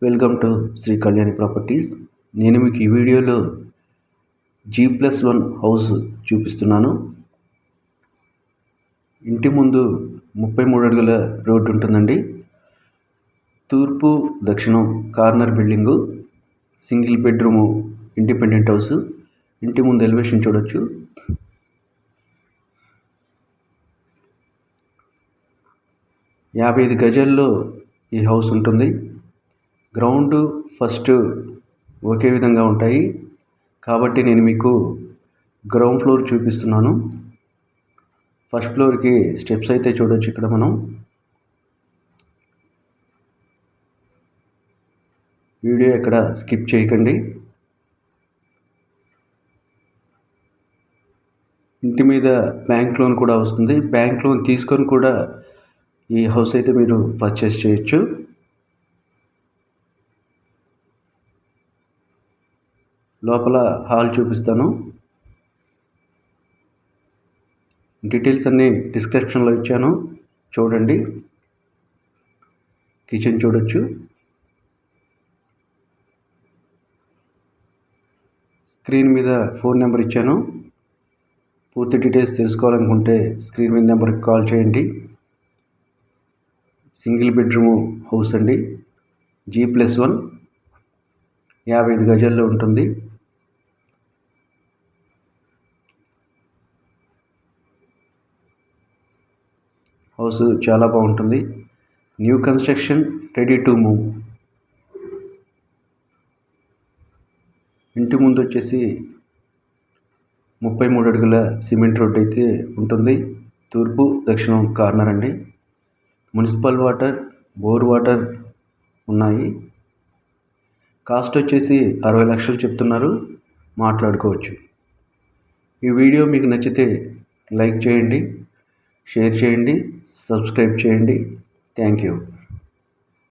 Welcome to Shri Kalyani properties. నేను మీకు ఈ వీడియోలో G+1 హౌస్ చూపిస్తున్నాను. ఇంటి ముందు 33 అడుగుల రోడ్డు ఉంటుందండి. తూర్పు దక్షిణం corner building, single bedroom independent house. ఇంటి ముందు ఎలివేషన్ చూడొచ్చు. యాభై గజాల్లో ఈ హౌస్ ఉంటుంది. గ్రౌండ్ ఫస్ట్ ఒకే విధంగా ఉంటాయి కాబట్టి నేను మీకు గ్రౌండ్ ఫ్లోర్ చూపిస్తున్నాను. ఫస్ట్ ఫ్లోర్కి స్టెప్స్ అయితే చూడొచ్చు. ఇక్కడ మనం వీడియో ఎక్కడ స్కిప్ చేయకండి. ఇంటి మీద బ్యాంక్ లోన్ కూడా వస్తుంది. బ్యాంక్ లోన్ తీసుకొని కూడా ఈ హౌస్ అయితే మీరు పర్చేస్ చేయొచ్చు. లోపల హాల్ చూపిస్తాను. డీటెయిల్స్ అన్నీ డిస్క్రిప్షన్లో ఇచ్చాను, చూడండి. కిచెన్ చూడొచ్చు. స్క్రీన్ మీద ఫోన్ నెంబర్ ఇచ్చాను. పూర్తి డీటెయిల్స్ తెలుసుకోవాలనుకుంటే స్క్రీన్ మీద నెంబర్కి కాల్ చేయండి. సింగిల్ బెడ్రూమ్ హౌస్ అండి. G+1 55 గజాల్లో ఉంటుంది. హౌస్ చాలా బాగుంటుంది. New construction, ready to move. ఇంటి ముందు వచ్చేసి 33 అడుగుల సిమెంట్ రోడ్ అయితే ఉంటుంది. తూర్పు దక్షిణం కార్నర్ అండి. మున్సిపల్ వాటర్, బోర్ వాటర్ ఉన్నాయి. కాస్ట్ వచ్చేసి 60 లక్షలు చెప్తున్నారు, మాట్లాడుకోవచ్చు. ఈ వీడియో మీకు నచ్చితే లైక్ చేయండి, షేర్ చేయండి, సబ్స్క్రైబ్ చేయండి. Thank you.